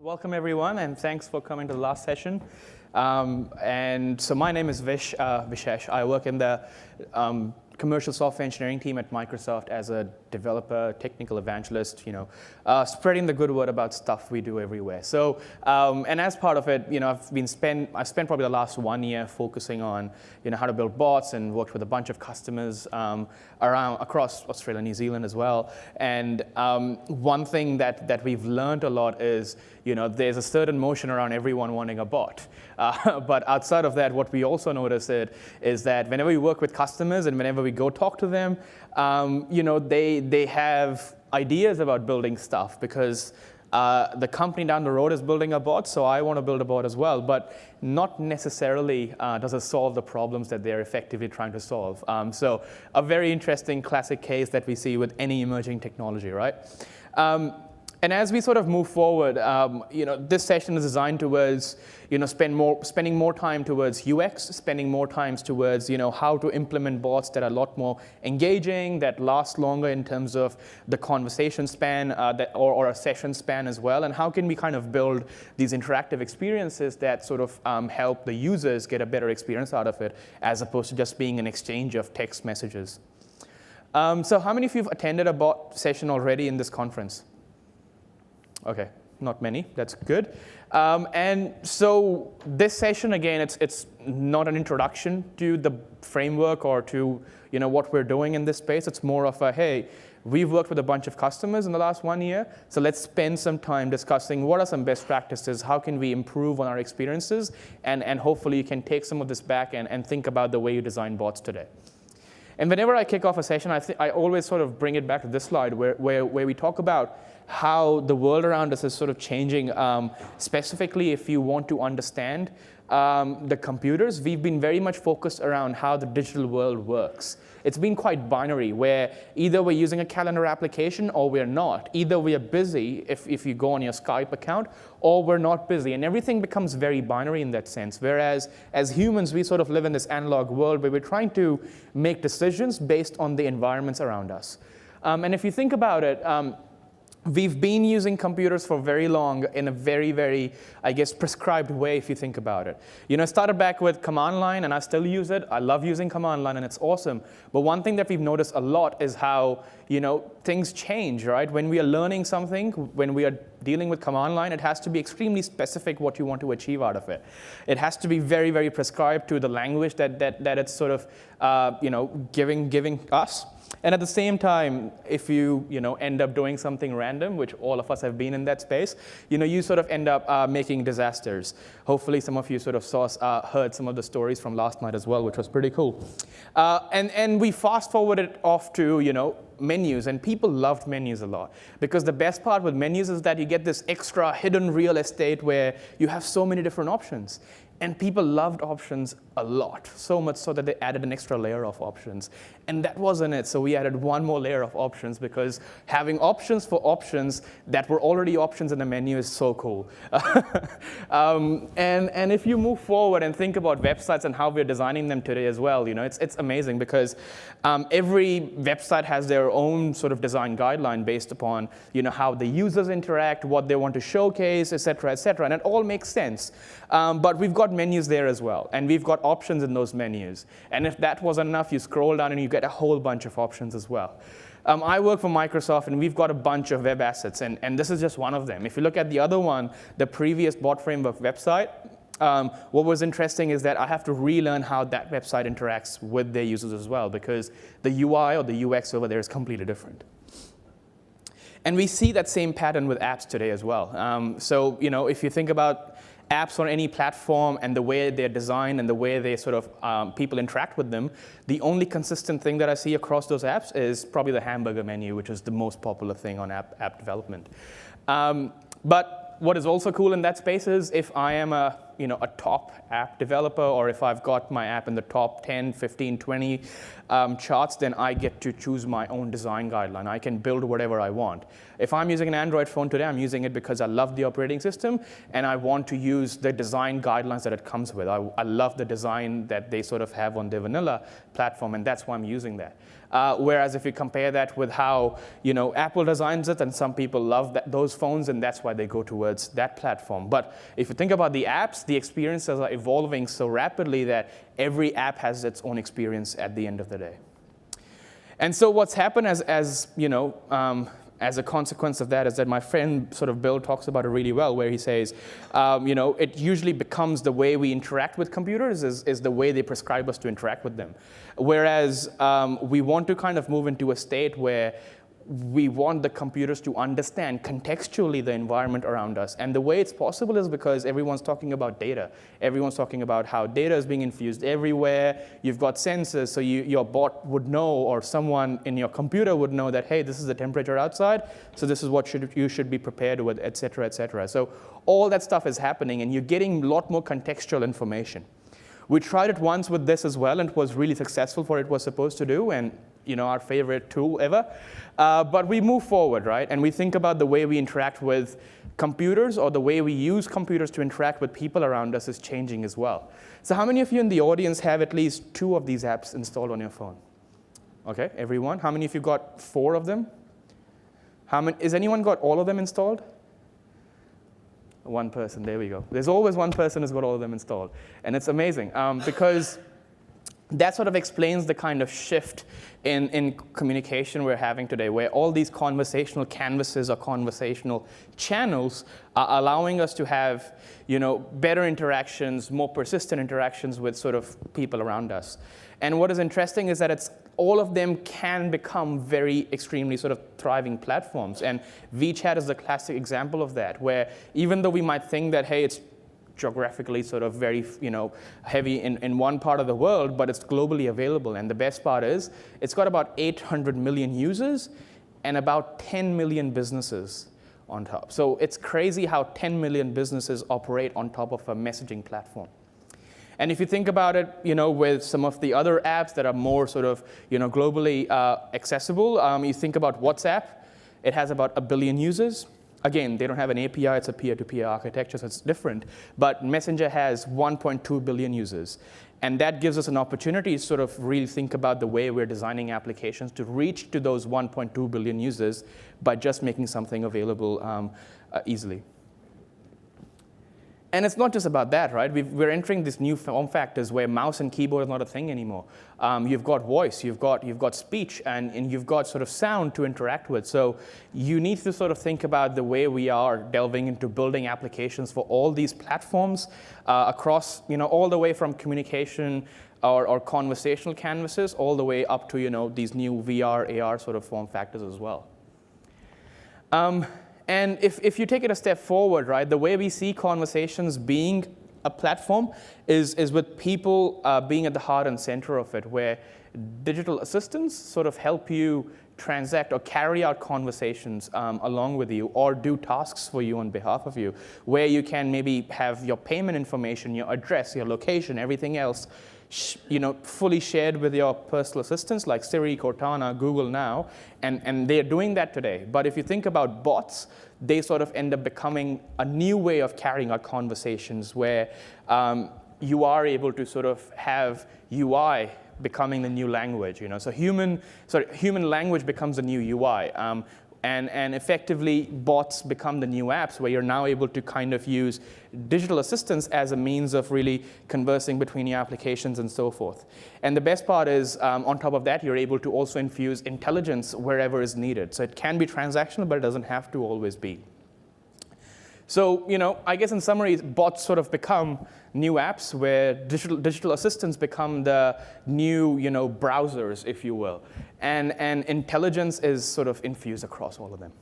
Welcome everyone, and thanks for coming to the last session. And so my name is Vishesh. I work in the commercial software engineering team at Microsoft as a developer, technical evangelist, spreading the good word about stuff we do everywhere. So, and as part of it, I spent probably the last 1 year focusing on, how to build bots, and worked with a bunch of customers across Australia and New Zealand as well. And one thing that we've learned a lot is, there's a certain motion around everyone wanting a bot. But outside of that, what we also notice is that whenever we work with customers and whenever we go talk to them, they have ideas about building stuff because the company down the road is building a bot, so I want to build a bot as well. But not necessarily does it solve the problems that they're effectively trying to solve. So a very interesting classic case that we see with any emerging technology, right? And as we sort of move forward, this session is designed towards, spending more time towards UX, spending more time towards, how to implement bots that are a lot more engaging, that last longer in terms of the conversation span or a session span as well, and how can we kind of build these interactive experiences that sort of help the users get a better experience out of it, as opposed to just being an exchange of text messages. So how many of you have attended a bot session already in this conference? Okay, not many. That's good. And so this session, again, it's not an introduction to the framework or to what we're doing in this space. It's more of a, hey, we've worked with a bunch of customers in the last 1 year, so let's spend some time discussing what are some best practices, how can we improve on our experiences, and hopefully you can take some of this back and think about the way you design bots today. And whenever I kick off a session, I always sort of bring it back to this slide where we talk about how the world around us is sort of changing. Specifically, if you want to understand the computers, we've been very much focused around how the digital world works. It's been quite binary, where either we're using a calendar application or we're not. Either we are busy, if you go on your Skype account, or we're not busy. And everything becomes very binary in that sense. Whereas as humans, we sort of live in this analog world where we're trying to make decisions based on the environments around us. And if you think about it, we've been using computers for very long in a very, very, I guess, prescribed way if you think about it. I started back with command line, and I still use it. I love using command line, and it's awesome. But one thing that we've noticed a lot is how, things change, right? When we are learning something, when we are dealing with command line, it has to be extremely specific what you want to achieve out of it. It has to be very, very prescribed to the language that it's sort of, giving us. And at the same time, if you end up doing something random, which all of us have been in that space, you sort of end up making disasters. Hopefully, some of you sort of heard some of the stories from last night as well, which was pretty cool. And we fast forwarded off to menus, and people loved menus a lot, because the best part with menus is that you get this extra hidden real estate where you have so many different options. And people loved options a lot, so much so that they added an extra layer of options. And that wasn't it, so we added one more layer of options, because having options for options that were already options in the menu is so cool. And if you move forward and think about websites and how we're designing them today as well, it's amazing, because every website has their own sort of design guideline based upon how the users interact, what they want to showcase, et cetera, and it all makes sense. But we've got menus there as well, and we've got options in those menus. And if that wasn't enough, you scroll down and you get a whole bunch of options as well. I work for Microsoft, and we've got a bunch of web assets, and this is just one of them. If you look at the other one, the previous bot framework website, what was interesting is that I have to relearn how that website interacts with their users as well, because the UI or the UX over there is completely different. And we see that same pattern with apps today as well. So if you think about apps on any platform and the way they're designed and the way they sort of people interact with them, the only consistent thing that I see across those apps is probably the hamburger menu, which is the most popular thing on app development. But what is also cool in that space is if I am a a top app developer, or if I've got my app in the top 10, 15, 20 charts, then I get to choose my own design guideline. I can build whatever I want. If I'm using an Android phone today, I'm using it because I love the operating system, and I want to use the design guidelines that it comes with. I love the design that they sort of have on their vanilla platform, and that's why I'm using that. Whereas if you compare that with how Apple designs it, and some people love those phones, and that's why they go towards that platform. But if you think about the apps, the experiences are evolving so rapidly that every app has its own experience at the end of the day. And so what's happened as a consequence of that is that my friend sort of Bill talks about it really well, where he says, it usually becomes the way we interact with computers is the way they prescribe us to interact with them. Whereas we want to kind of move into a state where we want the computers to understand contextually the environment around us. And the way it's possible is because everyone's talking about data. Everyone's talking about how data is being infused everywhere. You've got sensors, so your bot would know, or someone in your computer would know that, hey, this is the temperature outside, so this is what you should be prepared with, et cetera, et cetera. So all that stuff is happening, and you're getting a lot more contextual information. We tried it once with this as well, and it was really successful for what it was supposed to do, and our favorite tool ever. But we move forward, right? And we think about the way we interact with computers, or the way we use computers to interact with people around us is changing as well. So how many of you in the audience have at least 2 of these apps installed on your phone? Okay, everyone. How many of you got 4 of them? Has anyone got all of them installed? One person, there we go. There's always one person who's got all of them installed. And it's amazing because that sort of explains the kind of shift in communication we're having today, where all these conversational canvases or conversational channels are allowing us to have better interactions, more persistent interactions with sort of people around us. And what is interesting is that all of them can become very extremely sort of thriving platforms. And WeChat is the classic example of that, where even though we might think that, hey, it's geographically sort of very heavy in one part of the world, but it's globally available. And the best part is it's got about 800 million users and about 10 million businesses on top. So it's crazy how 10 million businesses operate on top of a messaging platform. And if you think about it, with some of the other apps that are more sort of, globally accessible, you think about WhatsApp. It has about 1 billion users. Again, they don't have an API. It's a peer-to-peer architecture, so it's different. But Messenger has 1.2 billion users. And that gives us an opportunity to sort of really think about the way we're designing applications to reach to those 1.2 billion users by just making something available easily. And it's not just about that, right? We're entering these new form factors where mouse and keyboard is not a thing anymore. You've got voice, you've got speech, and you've got sort of sound to interact with. So you need to sort of think about the way we are delving into building applications for all these platforms across, all the way from communication or conversational canvases all the way up to, these new VR, AR sort of form factors as well. And if you take it a step forward, right, the way we see conversations being a platform is with people being at the heart and center of it, where digital assistants sort of help you transact or carry out conversations along with you, or do tasks for you on behalf of you, where you can maybe have your payment information, your address, your location, everything else fully shared with your personal assistants like Siri, Cortana, Google Now, and they're doing that today. But if you think about bots, they sort of end up becoming a new way of carrying out conversations, where you are able to sort of have UI becoming the new language. So human language becomes the new UI. And effectively, bots become the new apps, where you're now able to kind of use digital assistants as a means of really conversing between your applications and so forth. And the best part is, on top of that, you're able to also infuse intelligence wherever is needed. So it can be transactional, but it doesn't have to always be. So, I guess in summary, bots sort of become new apps, where digital assistants become the new, browsers, if you will. And intelligence is sort of infused across all of them.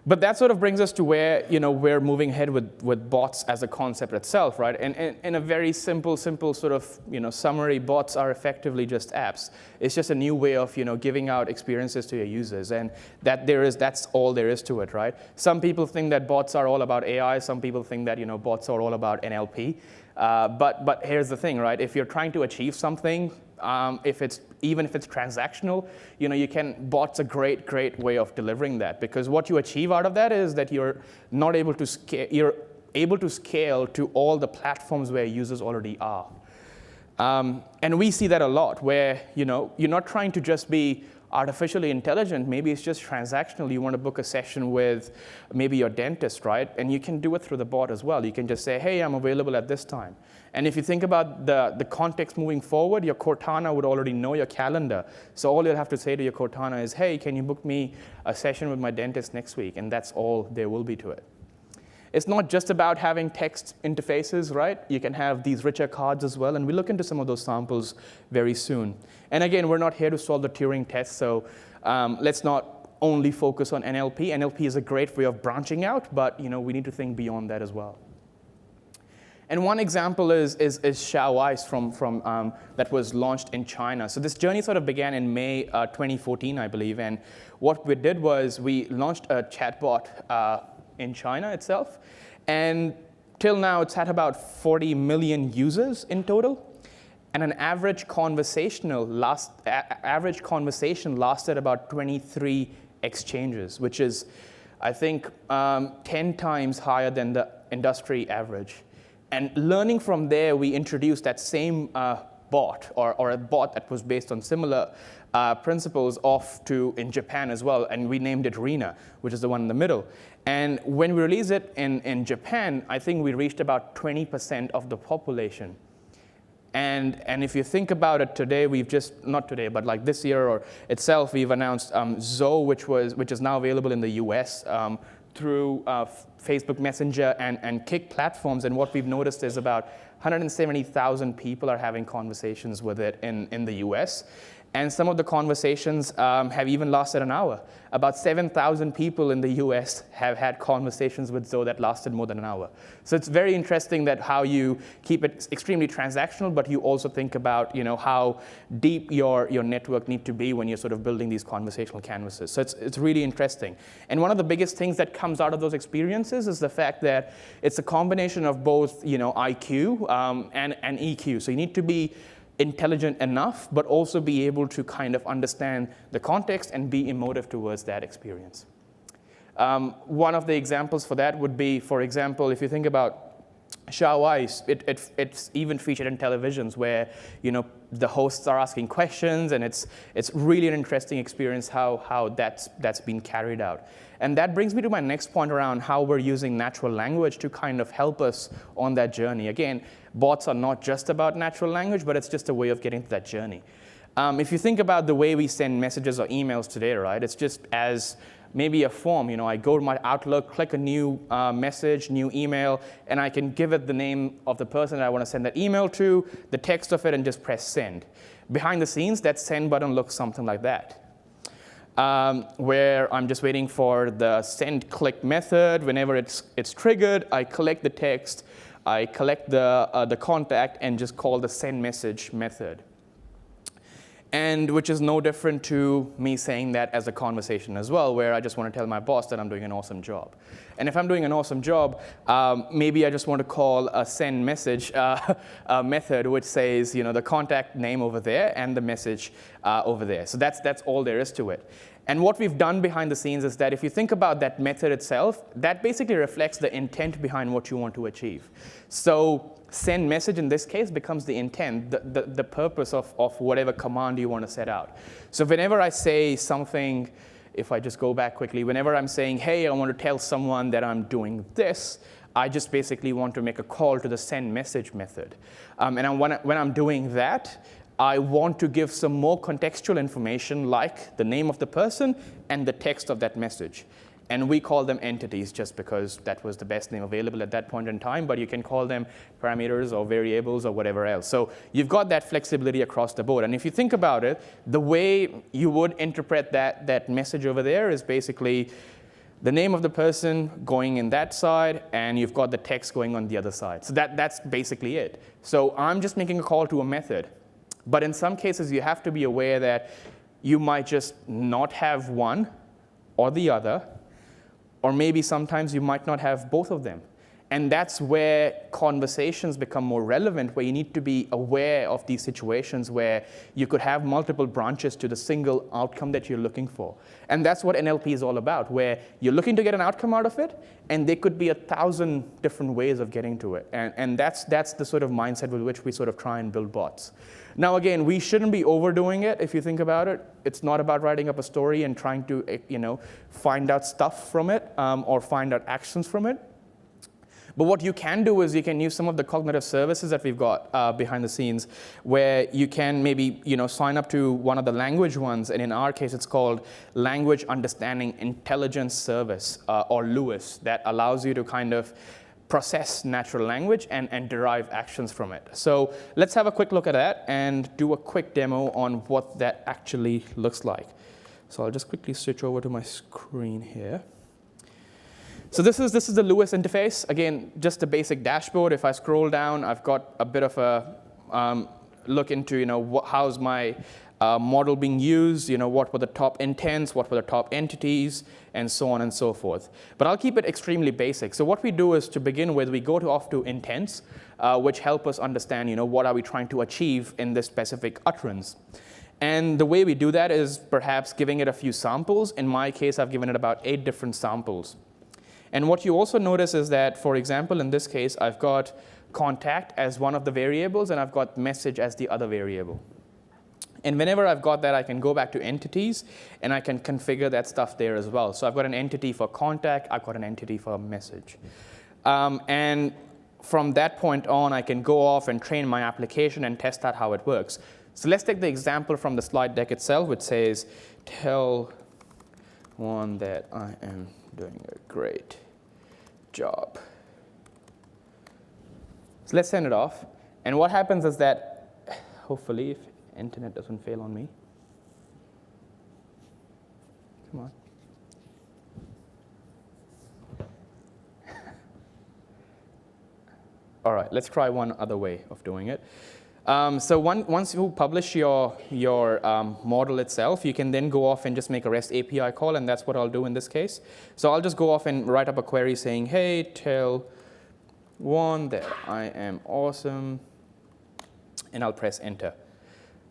But that sort of brings us to where we're moving ahead with bots as a concept itself, right? And in a very simple sort of summary, bots are effectively just apps. It's just a new way of giving out experiences to your users, and that's all there is to it, right? Some people think that bots are all about AI. Some people think that bots are all about NLP. But here's the thing, right? If you're trying to achieve something, even if it's transactional, bots a great way of delivering that, because what you achieve out of that is that you're able to scale to all the platforms where users already are. And we see that a lot, where you're not trying to just be artificially intelligent. Maybe it's just transactional. You want to book a session with maybe your dentist, right? And you can do it through the bot as well. You can just say, hey, I'm available at this time. And if you think about the context moving forward, your Cortana would already know your calendar. So all you'll have to say to your Cortana is, hey, can you book me a session with my dentist next week? And that's all there will be to it. It's not just about having text interfaces, right? You can have these richer cards as well, and we'll look into some of those samples very soon. And again, we're not here to solve the Turing test, so let's not only focus on NLP. NLP is a great way of branching out, but we need to think beyond that as well. And one example is Xiaowai's from that was launched in China. So this journey sort of began in May 2014, I believe, and what we did was we launched a chatbot in China itself, and till now it's had about 40 million users in total, and an average conversation lasted about 23 exchanges, which is, I think, 10 times higher than the industry average. And learning from there, we introduced that same bot, or a bot that was based on similar principles in Japan as well, and we named it Rena, which is the one in the middle. And when we released it in Japan, I think we reached about 20% of the population. And if you think about it today, not today, but like this year or itself, we've announced Zoe, which is now available in the US through Facebook Messenger and Kik platforms. And what we've noticed is about 170,000 people are having conversations with it in the US. And some of the conversations have even lasted an hour. About 7,000 people in the US have had conversations with Zoe that lasted more than an hour. So it's very interesting that how you keep it extremely transactional, but you also think about how deep your network need to be when you're sort of building these conversational canvases. So it's really interesting. And one of the biggest things that comes out of those experiences is the fact that it's a combination of both IQ and EQ. So you need to be intelligent enough, but also be able to kind of understand the context and be emotive towards that experience. One of the examples for that would be, for example, if you think about Xiaowai, it's even featured in televisions where the hosts are asking questions, and it's really an interesting experience how that's been carried out. And that brings me to my next point around how we're using natural language to kind of help us on that journey. Again, bots are not just about natural language, but it's just a way of getting to that journey. If you think about the way we send messages or emails today, right, it's just as maybe a form. I go to my Outlook, click a new message, new email, and I can give it the name of the person that I want to send that email to, the text of it, and just press send. Behind the scenes, that send button looks something like that. Where I'm just waiting for the send click method. Whenever it's triggered, I collect the text, I collect the contact, and just call the send message method. And which is no different to me saying that as a conversation as well, where I just want to tell my boss that I'm doing an awesome job. And if I'm doing an awesome job, maybe I just want to call a send message method, which says the contact name over there and the message over there. So that's all there is to it. And what we've done behind the scenes is that if you think about that method itself, that basically reflects the intent behind what you want to achieve. So send message in this case becomes the intent, the purpose of whatever command you want to set out. So whenever I say something, if I just go back quickly, whenever I'm saying, hey, I want to tell someone that I'm doing this, I just basically want to make a call to the send message method. And when I'm doing that, I want to give some more contextual information like the name of the person and the text of that message. And we call them entities just because that was the best name available at that point in time, but you can call them parameters or variables or whatever else. So you've got that flexibility across the board. And if you think about it, the way you would interpret that message over there is basically the name of the person going in that side, and you've got the text going on the other side. So that's basically it. So I'm just making a call to a method. But in some cases, you have to be aware that you might just not have one or the other, or maybe sometimes you might not have both of them. And that's where conversations become more relevant, where you need to be aware of these situations where you could have multiple branches to the single outcome that you're looking for. And that's what NLP is all about, where you're looking to get an outcome out of it, and there could be 1,000 different ways of getting to it. And that's the sort of mindset with which we sort of try and build bots. Now, again, we shouldn't be overdoing it if you think about it. It's not about writing up a story and trying to find out stuff from it or find out actions from it. But what you can do is you can use some of the cognitive services that we've got behind the scenes, where you can maybe sign up to one of the language ones, and in our case it's called Language Understanding Intelligence Service, or LUIS, that allows you to kind of process natural language and derive actions from it. So let's have a quick look at that and do a quick demo on what that actually looks like. So I'll just quickly switch over to my screen here. So this is the LUIS interface. Again, just a basic dashboard. If I scroll down, I've got a bit of a look into how's my model being used, what were the top intents, what were the top entities, and so on and so forth. But I'll keep it extremely basic. So what we do is, to begin with, we go off to intents, which help us understand what are we trying to achieve in this specific utterance. And the way we do that is perhaps giving it a few samples. In my case, I've given it about 8 different samples. And what you also notice is that, for example, in this case, I've got contact as one of the variables, and I've got message as the other variable. And whenever I've got that, I can go back to entities, and I can configure that stuff there as well. So I've got an entity for contact. I've got an entity for message. And from that point on, I can go off and train my application and test out how it works. So let's take the example from the slide deck itself, which says, tell one that I am doing a great job. So let's send it off. And what happens is that, hopefully, if internet doesn't fail on me. Come on. All right, let's try one other way of doing it. So once you publish your model itself, you can then go off and just make a REST API call, and that's what I'll do in this case. So I'll just go off and write up a query saying, hey, tell one that I am awesome, and I'll press enter.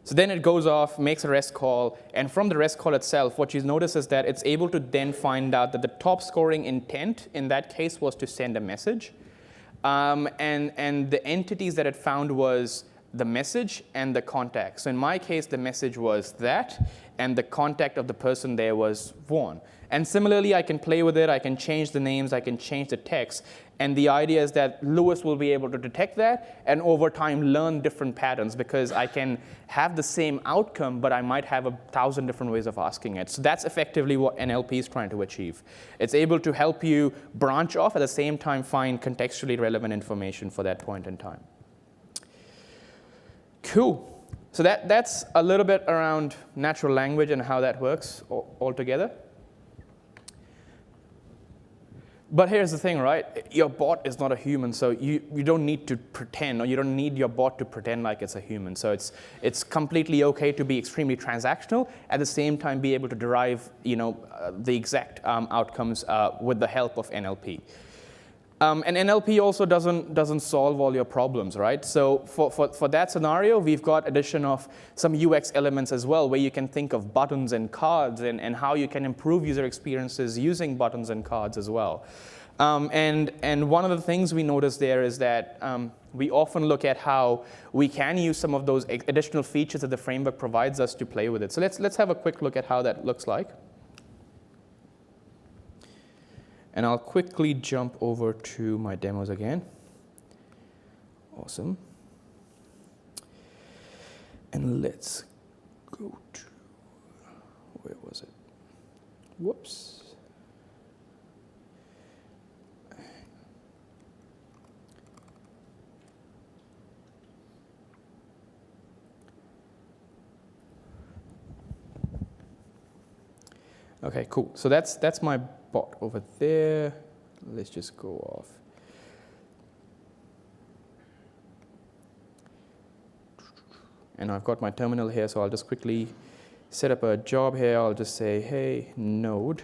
So then it goes off, makes a REST call, and from the REST call itself, what you notice is that it's able to then find out that the top scoring intent in that case was to send a message. And the entities that it found was the message and the contact. So in my case, the message was that, and the contact of the person there was Vaughn. And similarly, I can play with it. I can change the names. I can change the text. And the idea is that LUIS will be able to detect that and over time learn different patterns, because I can have the same outcome, but I might have 1,000 different ways of asking it. So that's effectively what NLP is trying to achieve. It's able to help you branch off, at the same time find contextually relevant information for that point in time. Cool. So that's a little bit around natural language and how that works all together. But here's the thing, right? Your bot is not a human, so you don't need to pretend, or you don't need your bot to pretend like it's a human. So it's completely okay to be extremely transactional, at the same time be able to derive the exact outcomes with the help of NLP. And NLP also doesn't solve all your problems, right? So for that scenario, we've got addition of some UX elements as well, where you can think of buttons and cards and how you can improve user experiences using buttons and cards as well. And one of the things we notice there is that we often look at how we can use some of those additional features that the framework provides us to play with it. So let's have a quick look at how that looks like. And I'll quickly jump over to my demos again. Awesome. And let's go to, where was it? Whoops. Okay, cool. So that's my bot over there. Let's just go off. And I've got my terminal here, so I'll just quickly set up a job here. I'll just say, hey, node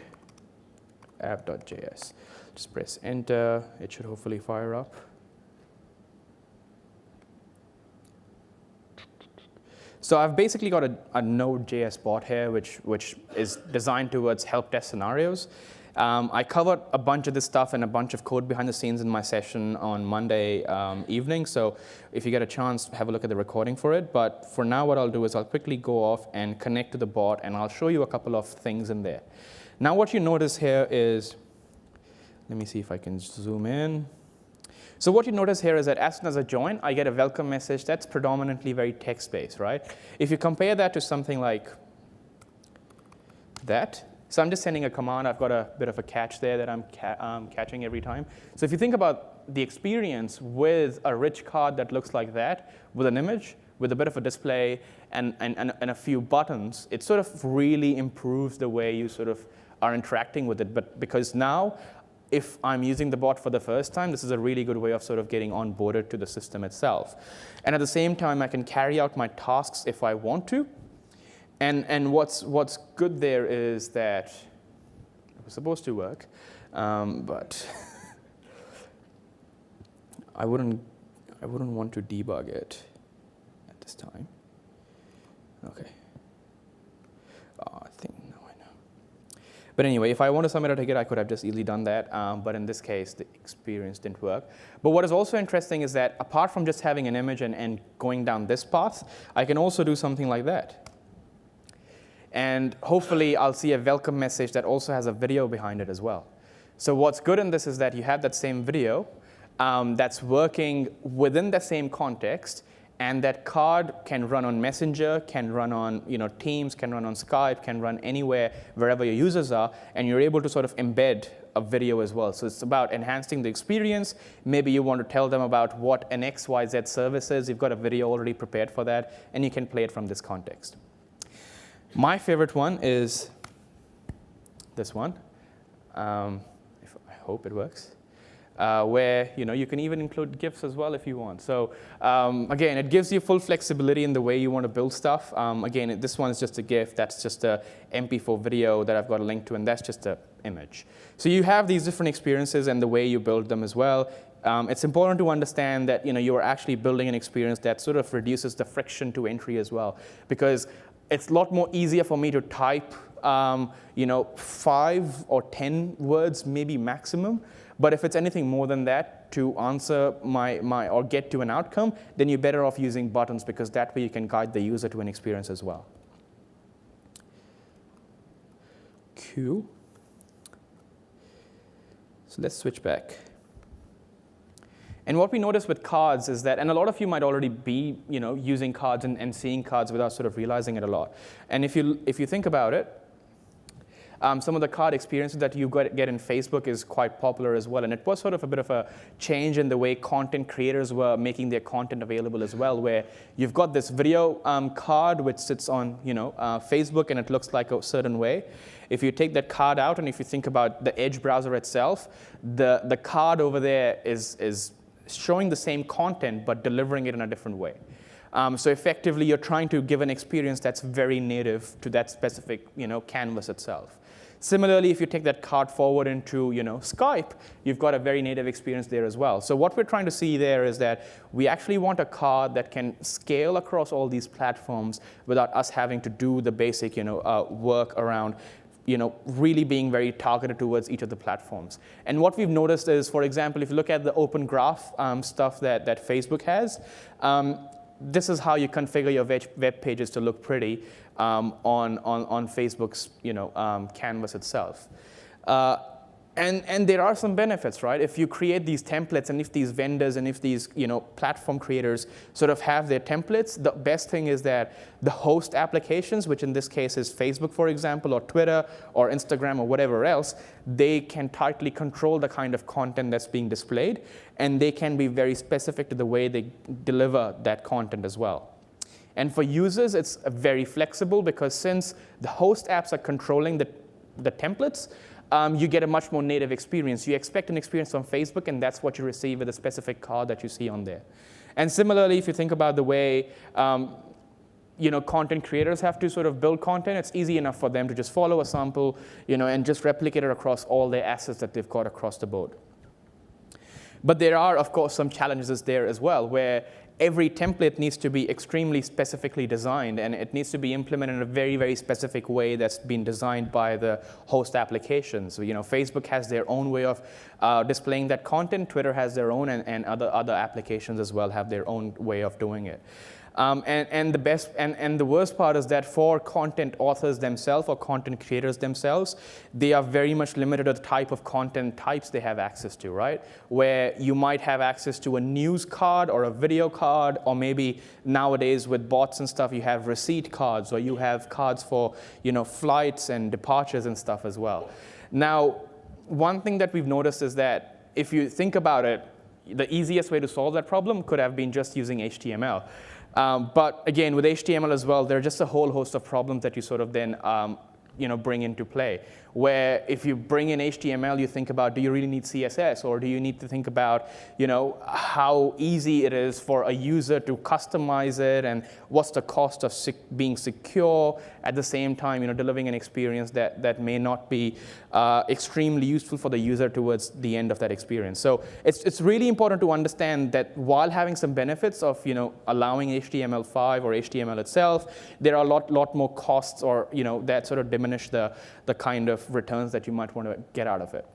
app.js. Just press enter. It should hopefully fire up. So I've basically got a Node.js bot here, which is designed towards help desk scenarios. I covered a bunch of this stuff and a bunch of code behind the scenes in my session on Monday evening. So if you get a chance, have a look at the recording for it. But for now, what I'll do is I'll quickly go off and connect to the bot, and I'll show you a couple of things in there. Now, what you notice here is, let me see if I can zoom in. So what you notice here is that as soon as I join, I get a welcome message that's predominantly very text-based, right? If you compare that to something like that, so I'm just sending a command. I've got a bit of a catch there that I'm catching every time. So if you think about the experience with a rich card that looks like that, with an image, with a bit of a display and a few buttons, it sort of really improves the way you sort of are interacting with it. But because now, if I'm using the bot for the first time, this is a really good way of sort of getting onboarded to the system itself. And at the same time, I can carry out my tasks if I want to. And what's good there is that it was supposed to work, but I wouldn't want to debug it at this time. Okay. I think. But anyway, if I want to submit a ticket, I could have just easily done that. But in this case, the experience didn't work. But what is also interesting is that apart from just having an image and going down this path, I can also do something like that. And hopefully, I'll see a welcome message that also has a video behind it as well. So what's good in this is that you have that same video that's working within the same context. And that card can run on Messenger, can run on Teams, can run on Skype, can run anywhere, wherever your users are, and you're able to sort of embed a video as well. So it's about enhancing the experience. Maybe you want to tell them about what an XYZ service is. You've got a video already prepared for that, and you can play it from this context. My favorite one is this one. I hope it works. Where you can even include GIFs as well if you want. So again, it gives you full flexibility in the way you want to build stuff. Again, this one is just a GIF. That's just a MP4 video that I've got a link to, and that's just an image. So you have these different experiences and the way you build them as well. It's important to understand that you are actually building an experience that sort of reduces the friction to entry as well, because it's a lot more easier for me to type 5 or 10 words, maybe maximum. But if it's anything more than that to answer or get to an outcome, then you're better off using buttons, because that way you can guide the user to an experience as well. Cool. So let's switch back. And what we notice with cards is that, and a lot of you might already be using cards and seeing cards without sort of realizing it a lot. And if you think about it, some of the card experiences that you get in Facebook is quite popular as well. And it was sort of a bit of a change in the way content creators were making their content available as well, where you've got this video card which sits on Facebook, and it looks like a certain way. If you take that card out, and if you think about the Edge browser itself, the card over there is showing the same content but delivering it in a different way. So effectively, you're trying to give an experience that's very native to that specific canvas itself. Similarly, if you take that card forward into Skype, you've got a very native experience there as well. So what we're trying to see there is that we actually want a card that can scale across all these platforms without us having to do the basic work around really being very targeted towards each of the platforms. And what we've noticed is, for example, if you look at the Open Graph stuff that Facebook has, this is how you configure your web pages to look pretty on Facebook's canvas itself. And there are some benefits, right? If you create these templates, and if these vendors and if these platform creators sort of have their templates, the best thing is that the host applications, which in this case is Facebook, for example, or Twitter, or Instagram, or whatever else, they can tightly control the kind of content that's being displayed, and they can be very specific to the way they deliver that content as well. And for users, it's very flexible, because since the host apps are controlling the templates, you get a much more native experience. You expect an experience from Facebook, and that's what you receive with a specific card that you see on there. And similarly, if you think about the way content creators have to sort of build content, it's easy enough for them to just follow a sample, and just replicate it across all their assets that they've got across the board. But there are, of course, some challenges there as well, where every template needs to be extremely specifically designed, and it needs to be implemented in a very, very specific way that's been designed by the host applications. So, Facebook has their own way of displaying that content. Twitter has their own, and other applications as well have their own way of doing it. And the worst part is that for content authors themselves or content creators themselves, they are very much limited to the type of content types they have access to, right? Where you might have access to a news card or a video card, or maybe nowadays with bots and stuff, you have receipt cards, or you have cards for flights and departures and stuff as well. Now, one thing that we've noticed is that if you think about it, the easiest way to solve that problem could have been just using HTML. But again, with HTML as well, there are just a whole host of problems that you sort of then bring into play. Where if you bring in HTML, you think about, do you really need CSS? Or do you need to think about how easy it is for a user to customize it, and what's the cost of being secure at the same time delivering an experience that may not be extremely useful for the user towards the end of that experience. So it's really important to understand that while having some benefits of allowing HTML5 or HTML itself, there are a lot more costs or that sort of diminish the kind of returns that you might want to get out of it.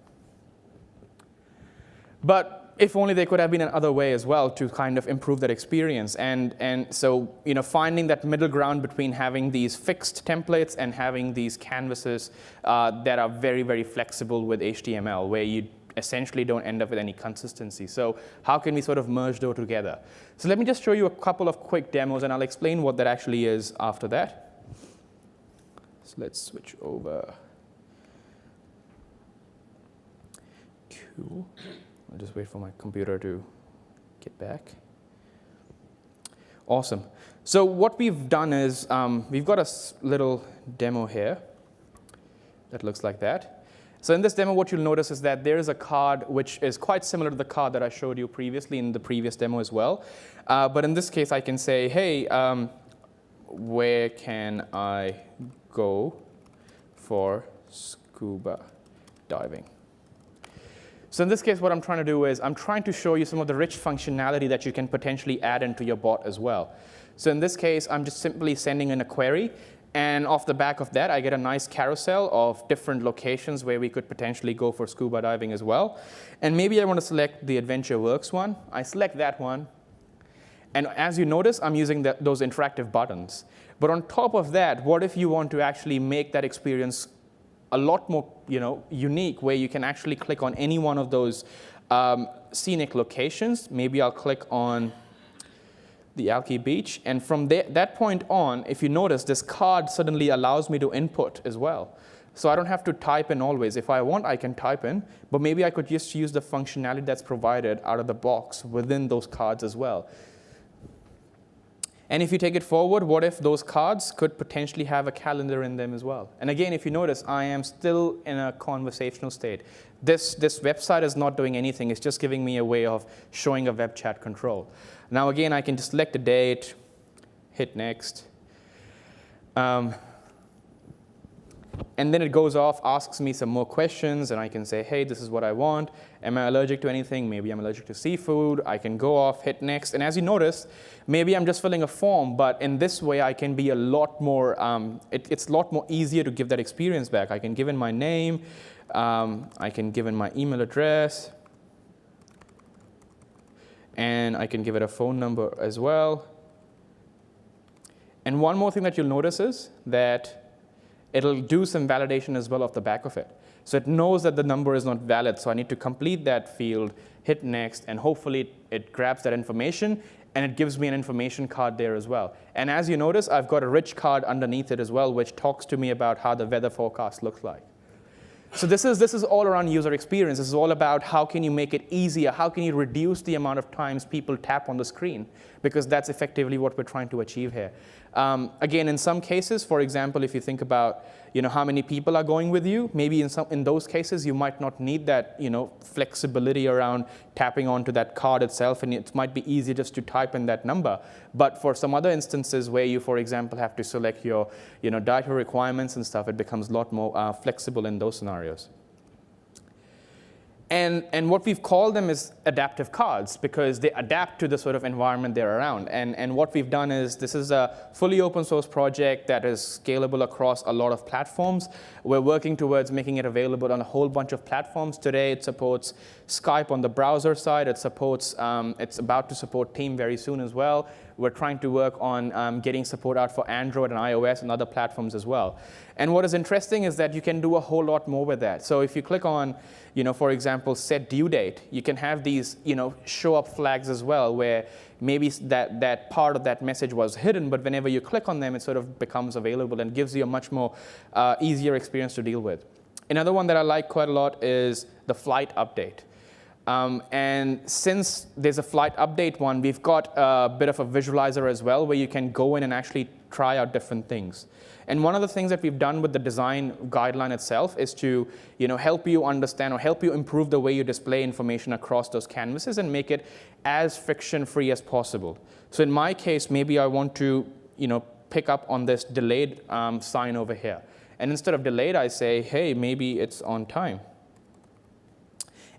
But if only there could have been another way as well to kind of improve that experience. And so finding that middle ground between having these fixed templates and having these canvases that are very, very flexible with HTML, where you essentially don't end up with any consistency. So how can we sort of merge those together? So let me just show you a couple of quick demos, and I'll explain what that actually is after that. So let's switch over. Cool. I'll just wait for my computer to get back. Awesome. So what we've done is we've got a little demo here that looks like that. So in this demo, what you'll notice is that there is a card which is quite similar to the card that I showed you previously in the previous demo as well. But in this case, I can say, hey, where can I go for scuba diving? So in this case, what I'm trying to do is I'm trying to show you some of the rich functionality that you can potentially add into your bot as well. So in this case, I'm just simply sending in a query. And off the back of that, I get a nice carousel of different locations where we could potentially go for scuba diving as well. And maybe I want to select the AdventureWorks one. I select that one. And as you notice, I'm using those interactive buttons. But on top of that, what if you want to actually make that experience a lot more unique, where you can actually click on any one of those scenic locations? Maybe I'll click on the Alki Beach. And from that point on, if you notice, this card suddenly allows me to input as well. So I don't have to type in always. If I want, I can type in. But maybe I could just use the functionality that's provided out of the box within those cards as well. And if you take it forward, what if those cards could potentially have a calendar in them as well? And again, if you notice, I am still in a conversational state. This website is not doing anything. It's just giving me a way of showing a web chat control. Now again, I can just select a date, hit next. And then it goes off, asks me some more questions, and I can say, hey, this is what I want. Am I allergic to anything? Maybe I'm allergic to seafood. I can go off, hit next. And as you notice, maybe I'm just filling a form, but in this way, I can be a lot more, it's a lot more easier to give that experience back. I can give in my name. I can give in my email address. And I can give it a phone number as well. And one more thing that you'll notice is that it'll do some validation as well off the back of it. So it knows that the number is not valid, so I need to complete that field, hit next, and hopefully it grabs that information, and it gives me an information card there as well. And as you notice, I've got a rich card underneath it as well, which talks to me about how the weather forecast looks like. So this is all around user experience. This is all about how can you make it easier, how can you reduce the amount of times people tap on the screen, because that's effectively what we're trying to achieve here. Again, in some cases, for example, if you think about how many people are going with you. Maybe in those cases, you might not need that, flexibility around tapping onto that card itself, and it might be easier just to type in that number. But for some other instances where you, for example, have to select your, dietary requirements and stuff, it becomes a lot more flexible in those scenarios. And what we've called them is adaptive cards because they adapt to the sort of environment they're around. And what we've done is this is a fully open source project that is scalable across a lot of platforms. We're working towards making it available on a whole bunch of platforms. Today it supports Skype on the browser side. It supports, it's about to support Team very soon as well. We're trying to work on getting support out for Android and iOS and other platforms as well. And what is interesting is that you can do a whole lot more with that. So if you click on, for example, set due date, you can have these, show up flags as well, where maybe that part of that message was hidden, but whenever you click on them, it sort of becomes available and gives you a much more easier experience to deal with. Another one that I like quite a lot is the flight update. And since there's a flight update one, we've got a bit of a visualizer as well, where you can go in and actually try out different things. And one of the things that we've done with the design guideline itself is to help you understand or help you improve the way you display information across those canvases and make it as friction-free as possible. So in my case, maybe I want to pick up on this delayed sign over here. And instead of delayed, I say, hey, maybe it's on time.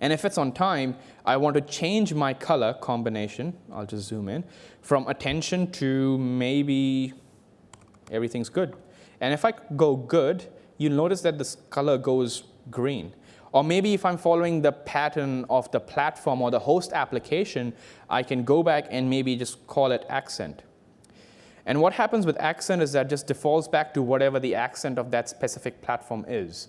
And if it's on time, I want to change my color combination. I'll just zoom in from attention to maybe everything's good. And if I go good, you'll notice that this color goes green. Or maybe if I'm following the pattern of the platform or the host application, I can go back and maybe just call it accent. And what happens with accent is that just defaults back to whatever the accent of that specific platform is.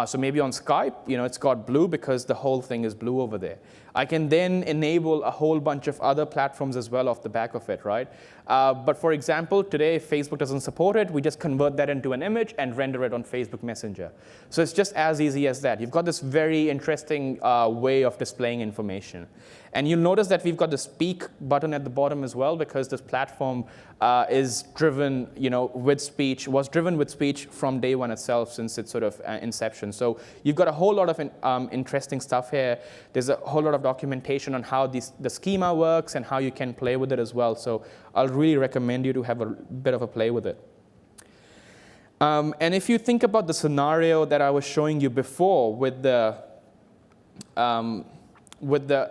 So maybe on Skype, it's got blue because the whole thing is blue over there. I can then enable a whole bunch of other platforms as well off the back of it, right? But for example, today, if Facebook doesn't support it, we just convert that into an image and render it on Facebook Messenger. So it's just as easy as that. You've got this very interesting way of displaying information. And you'll notice that we've got the speak button at the bottom as well because this platform is driven, was driven with speech from day one itself since its sort of inception. So you've got a whole lot of interesting stuff here. There's a whole lot of documentation on how the schema works and how you can play with it as well. So I'll really recommend you to have a bit of a play with it. And if you think about the scenario that I was showing you before with the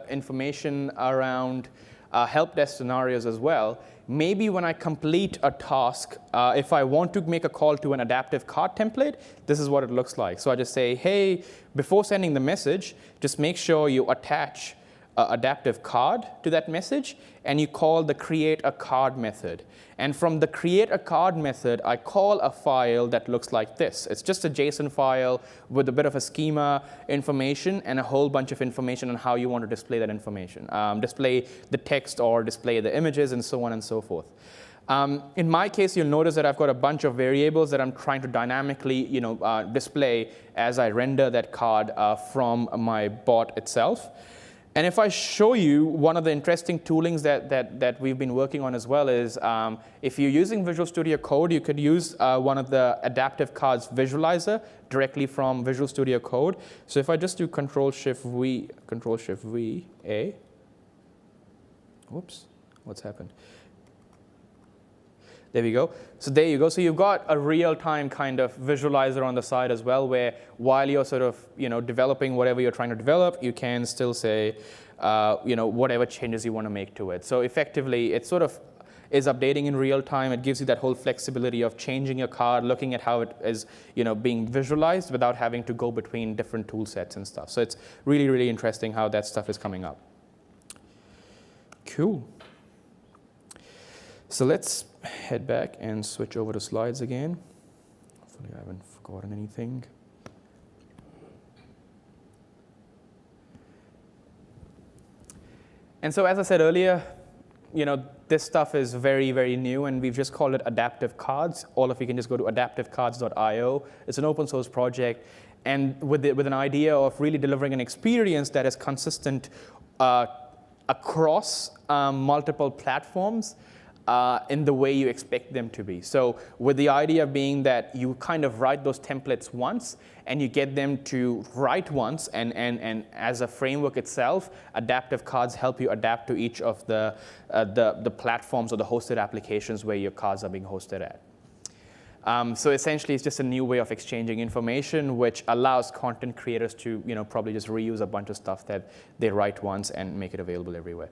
information around help desk scenarios as well, maybe when I complete a task, if I want to make a call to an adaptive card template, this is what it looks like. So I just say, hey, before sending the message, just make sure you attach an adaptive card to that message, and you call the create a card method. And from the create a card method, I call a file that looks like this. It's just a JSON file with a bit of a schema information and a whole bunch of information on how you want to display that information. Display the text or display the images and so on and so forth. In my case, you'll notice that I've got a bunch of variables that I'm trying to dynamically display as I render that card from my bot itself. And if I show you one of the interesting toolings that we've been working on as well is if you're using Visual Studio Code, you could use one of the adaptive cards visualizer directly from Visual Studio Code. So if I just do Control-Shift-V, A, whoops, what's happened? There we go. So there you go. So you've got a real-time kind of visualizer on the side as well, where while you're sort of developing whatever you're trying to develop, you can still say whatever changes you want to make to it. So effectively, it sort of is updating in real time. It gives you that whole flexibility of changing your card, looking at how it is being visualized without having to go between different tool sets and stuff. So it's really, really interesting how that stuff is coming up. Cool. So let's head back and switch over to slides again. Hopefully I haven't forgotten anything. And so as I said earlier, this stuff is very, very new, and we've just called it adaptive cards. All of you can just go to adaptivecards.io. It's an open source project, and with an idea of really delivering an experience that is consistent across multiple platforms. in the way you expect them to be. So with the idea being that you kind of write those templates once and you get them to write once, and as a framework itself, adaptive cards help you adapt to each of the platforms or the hosted applications where your cards are being hosted at. So essentially, it's just a new way of exchanging information, which allows content creators to, probably just reuse a bunch of stuff that they write once and make it available everywhere.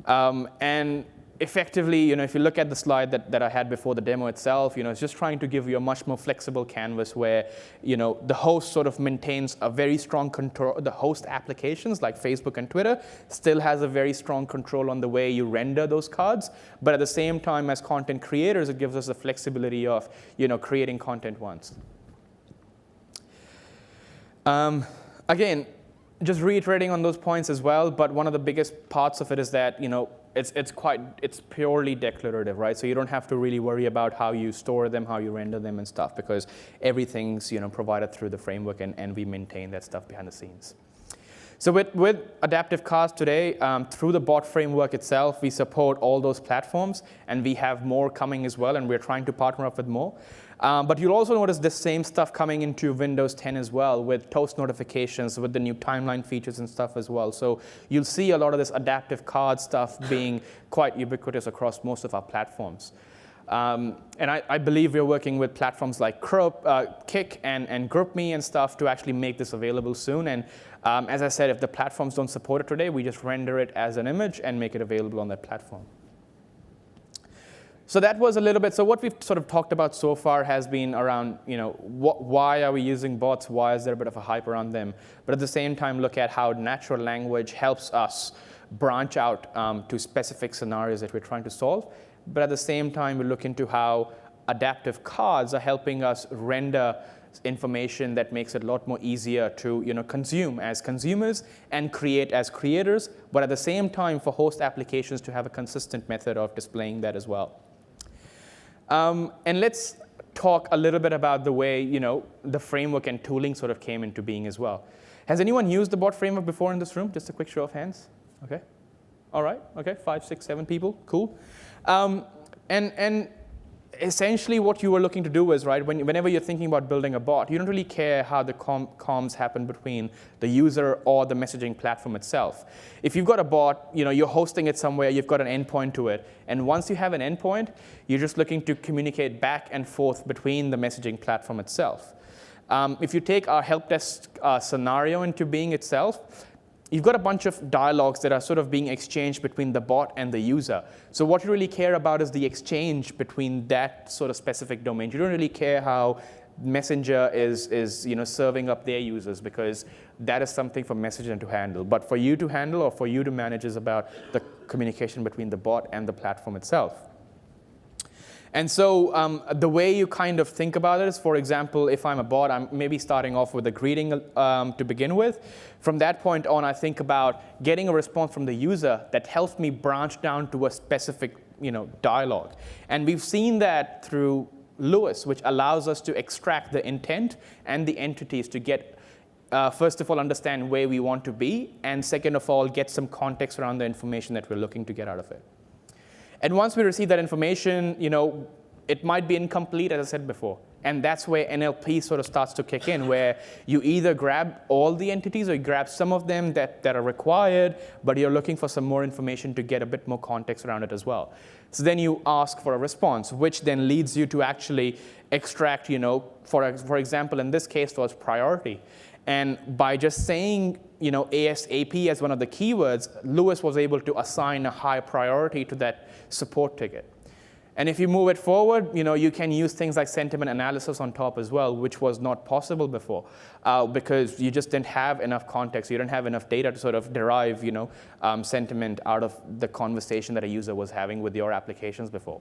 And effectively, if you look at the slide that I had before the demo itself, it's just trying to give you a much more flexible canvas where, the host sort of maintains a very strong control. The host applications like Facebook and Twitter still has a very strong control on the way you render those cards. But at the same time, as content creators, it gives us the flexibility of, creating content once. Again, just reiterating on those points as well, but one of the biggest parts of it is that, it's purely declarative, right? So you don't have to really worry about how you store them, how you render them and stuff, because everything's, provided through the framework, and we maintain that stuff behind the scenes. So with adaptive cards today, through the bot framework itself, we support all those platforms, and we have more coming as well, and we're trying to partner up with more. But you'll also notice the same stuff coming into Windows 10 as well, with toast notifications, with the new timeline features and stuff as well. So you'll see a lot of this adaptive card stuff being quite ubiquitous across most of our platforms. And I believe we're working with platforms like Kik and GroupMe and stuff to actually make this available soon. And as I said, if the platforms don't support it today, we just render it as an image and make it available on that platform. So that was a little bit. So what we've sort of talked about so far has been around, why are we using bots? Why is there a bit of a hype around them? But at the same time, look at how natural language helps us branch out to specific scenarios that we're trying to solve. But at the same time, we look into how adaptive cards are helping us render information that makes it a lot more easier to consume as consumers and create as creators, but at the same time for host applications to have a consistent method of displaying that as well. And let's talk a little bit about the way the framework and tooling sort of came into being as well. Has anyone used the bot framework before in this room? Just a quick show of hands. Okay. All right. Okay. 5, 6, 7 people. Cool. And essentially what you were looking to do is, right, whenever you're thinking about building a bot, you don't really care how the comms happen between the user or the messaging platform itself. If you've got a bot, you're hosting it somewhere, you've got an endpoint to it, and once you have an endpoint, you're just looking to communicate back and forth between the messaging platform itself. If you take our help desk scenario into being itself, you've got a bunch of dialogues that are sort of being exchanged between the bot and the user. So what you really care about is the exchange between that sort of specific domain. You don't really care how Messenger is serving up their users, because that is something for Messenger to handle. But for you to handle or for you to manage is about the communication between the bot and the platform itself. And so the way you kind of think about it is, for example, if I'm a bot, I'm maybe starting off with a greeting to begin with. From that point on, I think about getting a response from the user that helps me branch down to a specific dialogue. And we've seen that through Lewis, which allows us to extract the intent and the entities to get, first of all, understand where we want to be, and second of all, get some context around the information that we're looking to get out of it. And once we receive that information, it might be incomplete, as I said before. And that's where NLP sort of starts to kick in, where you either grab all the entities or you grab some of them that are required, but you're looking for some more information to get a bit more context around it as well. So then you ask for a response, which then leads you to actually extract, for example, in this case, was priority. And by just saying, ASAP as one of the keywords, Lewis was able to assign a high priority to that support ticket. And if you move it forward, you can use things like sentiment analysis on top as well, which was not possible before, because you just didn't have enough context. You didn't have enough data to sort of derive, sentiment out of the conversation that a user was having with your applications before.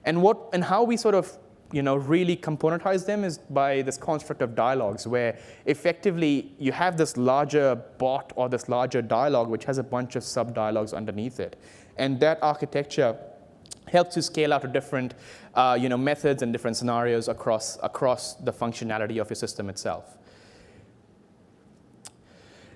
And how we sort of really componentize them is by this construct of dialogues, where effectively you have this larger bot or this larger dialogue which has a bunch of sub-dialogues underneath it. And that architecture helps you scale out to different methods and different scenarios across the functionality of your system itself.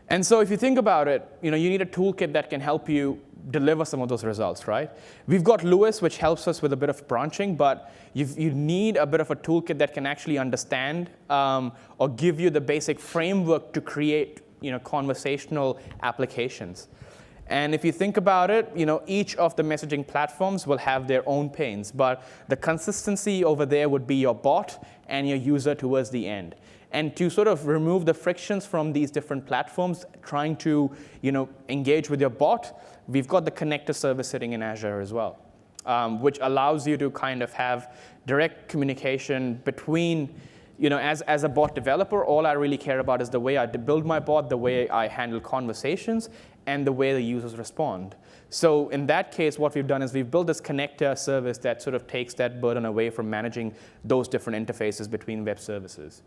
And so if you think about it, you need a toolkit that can help you deliver some of those results, right? We've got Lewis, which helps us with a bit of branching, but you need a bit of a toolkit that can actually understand or give you the basic framework to create conversational applications. And if you think about it, each of the messaging platforms will have their own pains, but the consistency over there would be your bot and your user towards the end. And to sort of remove the frictions from these different platforms, trying to engage with your bot, we've got the connector service sitting in Azure as well, which allows you to kind of have direct communication between, as a bot developer, all I really care about is the way I build my bot, the way I handle conversations, and the way the users respond. So in that case, what we've done is we've built this connector service that sort of takes that burden away from managing those different interfaces between web services.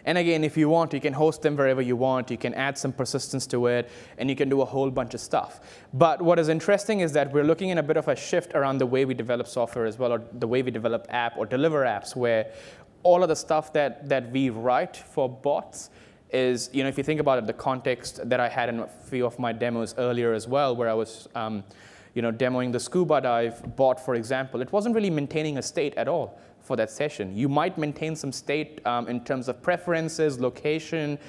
And again, if you want, you can host them wherever you want. You can add some persistence to it, and you can do a whole bunch of stuff. But what is interesting is that we're looking at a bit of a shift around the way we develop software as well, or the way we develop app or deliver apps, where all of the stuff that we write for bots is, if you think about it, the context that I had in a few of my demos earlier as well, where I was demoing the scuba dive bot, for example, it wasn't really maintaining a state at all for that session. You might maintain some state in terms of preferences, location,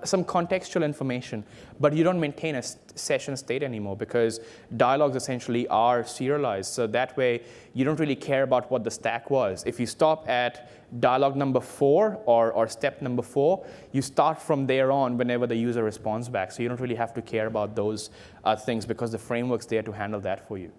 some contextual information, but you don't maintain a session state anymore because dialogues essentially are serialized. So that way, you don't really care about what the stack was. If you stop at dialogue number 4 or step number 4, you start from there on whenever the user responds back. So you don't really have to care about those things because the framework's there to handle that for you.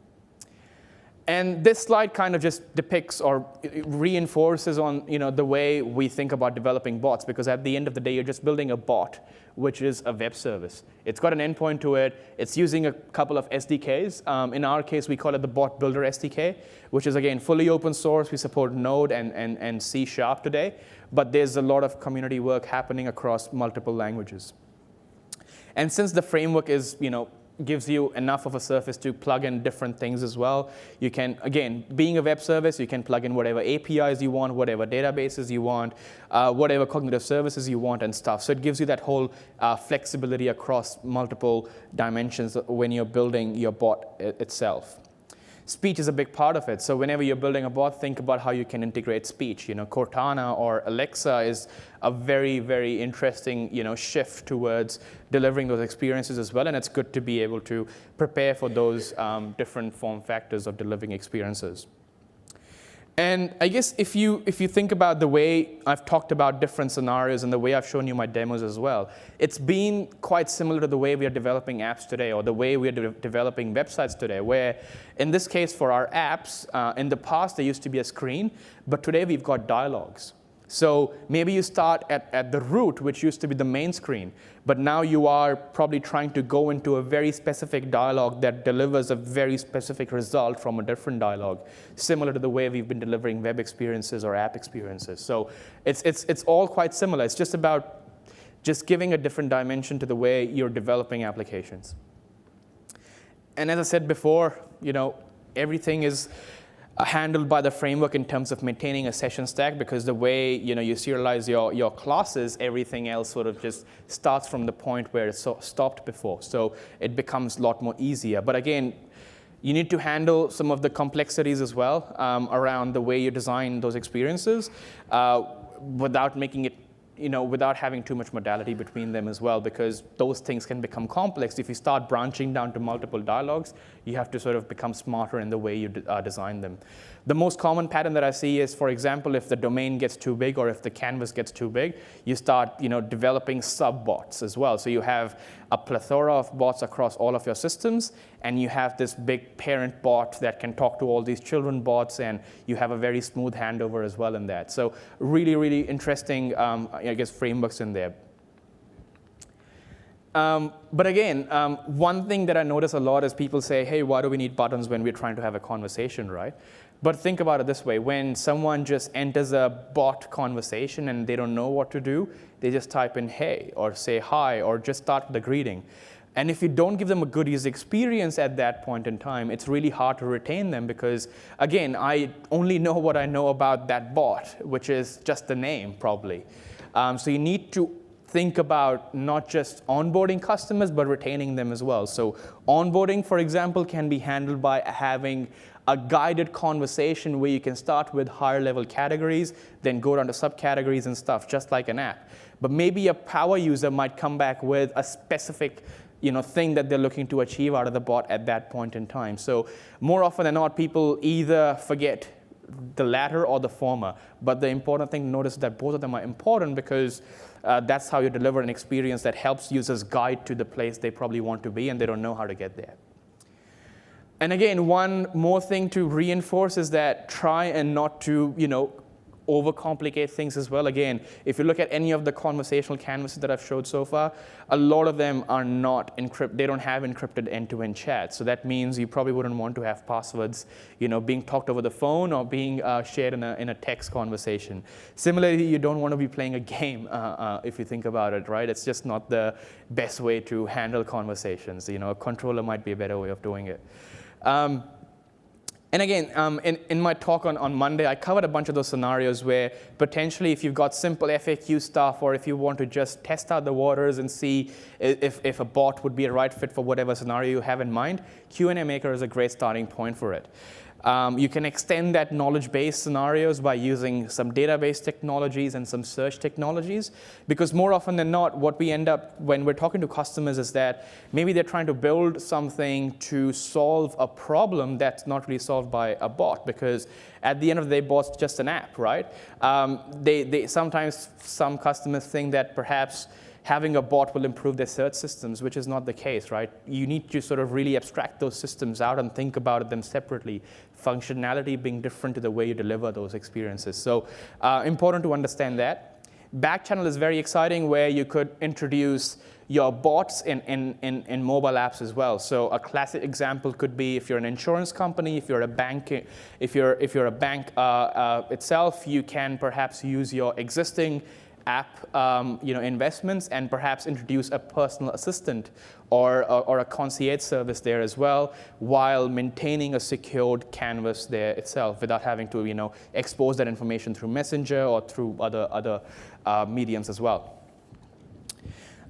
And this slide kind of just depicts or reinforces on the way we think about developing bots, because at the end of the day, you're just building a bot, which is a web service. It's got an endpoint to it. It's using a couple of SDKs. In our case, we call it the Bot Builder SDK, which is, again, fully open source. We support Node and C# today, but there's a lot of community work happening across multiple languages. And since the framework is, gives you enough of a surface to plug in different things as well. You can, again, being a web service, you can plug in whatever APIs you want, whatever databases you want, whatever cognitive services you want and stuff. So it gives you that whole flexibility across multiple dimensions when you're building your bot itself. Speech is a big part of it. So whenever you're building a bot, think about how you can integrate speech. Cortana or Alexa is a very, very interesting, shift towards delivering those experiences as well. And it's good to be able to prepare for those different form factors of delivering experiences. And I guess if you think about the way I've talked about different scenarios and the way I've shown you my demos as well, it's been quite similar to the way we are developing apps today or the way we are developing websites today, where in this case for our apps, in the past there used to be a screen, but today we've got dialogues. So maybe you start at the root, which used to be the main screen, but now you are probably trying to go into a very specific dialogue that delivers a very specific result from a different dialogue, similar to the way we've been delivering web experiences or app experiences. So it's all quite similar. It's just about just giving a different dimension to the way you're developing applications. And as I said before, everything is handled by the framework in terms of maintaining a session stack, because the way you serialize your classes, everything else sort of just starts from the point where it's stopped before. So it becomes a lot more easier. But again, you need to handle some of the complexities as well around the way you design those experiences without making it, without having too much modality between them as well, because those things can become complex. If you start branching down to multiple dialogues, you have to sort of become smarter in the way you design them. The most common pattern that I see is, for example, if the domain gets too big or if the canvas gets too big, you start developing sub-bots as well. So you have a plethora of bots across all of your systems, and you have this big parent bot that can talk to all these children bots, and you have a very smooth handover as well in that. So really, really interesting, I guess, frameworks in there. But again, one thing that I notice a lot is people say, hey, why do we need buttons when we're trying to have a conversation, right? But think about it this way. When someone just enters a bot conversation and they don't know what to do, they just type in hey, or say hi, or just start with a greeting. And if you don't give them a good user experience at that point in time, it's really hard to retain them because, again, I only know what I know about that bot, which is just the name, probably. So you need to think about not just onboarding customers, but retaining them as well. So onboarding, for example, can be handled by having a guided conversation where you can start with higher level categories, then go down to subcategories and stuff, just like an app. But maybe a power user might come back with a specific thing that they're looking to achieve out of the bot at that point in time. So more often than not, people either forget the latter or the former. But the important thing to notice is that both of them are important, because that's how you deliver an experience that helps users guide to the place they probably want to be and they don't know how to get there. And again, one more thing to reinforce is that try and not to, overcomplicate things as well. Again, if you look at any of the conversational canvases that I've showed so far, a lot of them are not encrypted. They don't have encrypted end-to-end chat. So that means you probably wouldn't want to have passwords, being talked over the phone or being shared in a text conversation. Similarly, you don't want to be playing a game if you think about it, right? It's just not the best way to handle conversations. A controller might be a better way of doing it. And again, in my talk on Monday, I covered a bunch of those scenarios where potentially if you've got simple FAQ stuff, or if you want to just test out the waters and see if a bot would be a right fit for whatever scenario you have in mind, Q&A Maker is a great starting point for it. You can extend that knowledge-based scenarios by using some database technologies and some search technologies, because more often than not, what we end up when we're talking to customers is that maybe they're trying to build something to solve a problem that's not really solved by a bot, because at the end of the day, bot's just an app, right? Sometimes some customers think that perhaps having a bot will improve their search systems, which is not the case, right? You need to sort of really abstract those systems out and think about them separately, functionality being different to the way you deliver those experiences. So important to understand that. Backchannel is very exciting, where you could introduce your bots in mobile apps as well. So a classic example could be if you're an insurance company, if you're a bank, if you're a bank itself, you can perhaps use your existing app investments and perhaps introduce a personal assistant or a concierge service there as well, while maintaining a secured canvas there itself without having to expose that information through Messenger or through other mediums as well.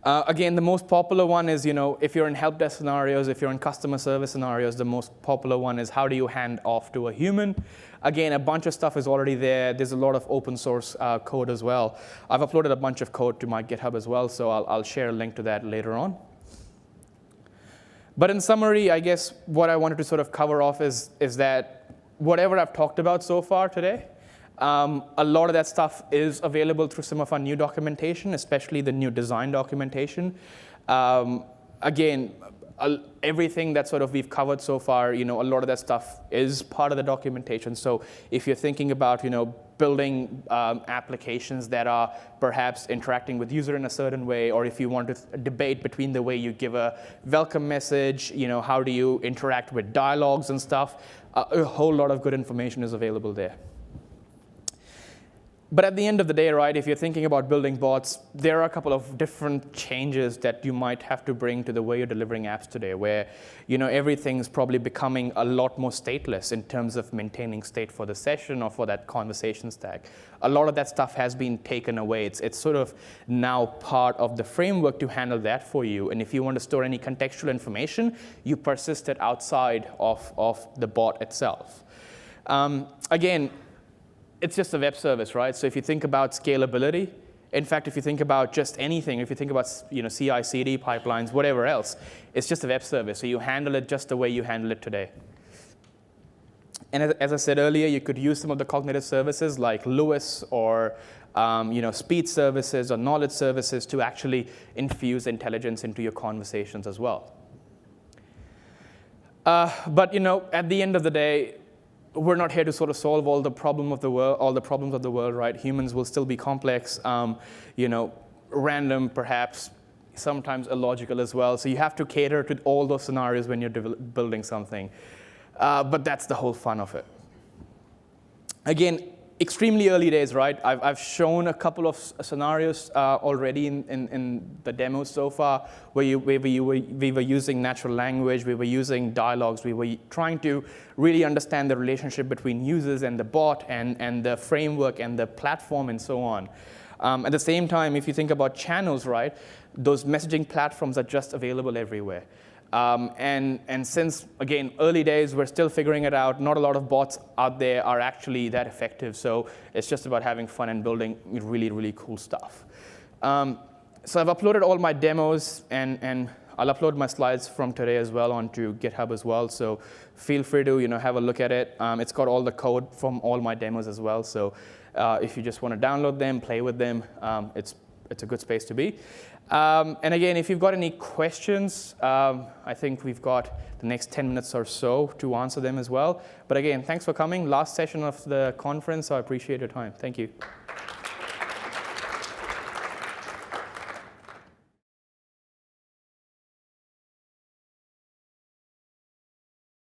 Again, the most popular one is, if you're in help desk scenarios, if you're in customer service scenarios, the most popular one is how do you hand off to a human? Again, a bunch of stuff is already there. There's a lot of open source code as well. I've uploaded a bunch of code to my GitHub as well, so I'll share a link to that later on. But in summary, I guess what I wanted to sort of cover off is that whatever I've talked about so far today, a lot of that stuff is available through some of our new documentation, especially the new design documentation. Again, everything that sort of we've covered so far, a lot of that stuff is part of the documentation. So if you're thinking about, building applications that are perhaps interacting with user in a certain way, or if you want to debate between the way you give a welcome message, how do you interact with dialogues and stuff, a whole lot of good information is available there. But at the end of the day, right, if you're thinking about building bots, there are a couple of different changes that you might have to bring to the way you're delivering apps today, where everything's probably becoming a lot more stateless in terms of maintaining state for the session or for that conversation stack. A lot of that stuff has been taken away. It's sort of now part of the framework to handle that for you. And if you want to store any contextual information, you persist it outside of the bot itself. Again, it's just a web service, right? So if you think about scalability, in fact, if you think about just anything, if you think about CI/CD pipelines, whatever else, it's just a web service. So you handle it just the way you handle it today. And as I said earlier, you could use some of the cognitive services like Lewis or speed services or knowledge services to actually infuse intelligence into your conversations as well. But at the end of the day, we're not here to sort of solve all the problems of the world, right? Humans will still be complex, random, perhaps, sometimes illogical as well. So you have to cater to all those scenarios when you're building something. But that's the whole fun of it. Again, extremely early days, right? I've shown a couple of scenarios already in the demos so far, where we were using natural language, we were using dialogues, we were trying to really understand the relationship between users and the bot and the framework and the platform and so on. At the same time, if you think about channels, right, those messaging platforms are just available everywhere. And since, again, early days, we're still figuring it out. Not a lot of bots out there are actually that effective. So it's just about having fun and building really, really cool stuff. So I've uploaded all my demos, and I'll upload my slides from today as well onto GitHub as well. So feel free to have a look at it. It's got all the code from all my demos as well. So if you just want to download them, play with them, it's a good space to be. And again, if you've got any questions, I think we've got the next 10 minutes or so to answer them as well. But again, thanks for coming. Last session of the conference, so I appreciate your time. Thank you.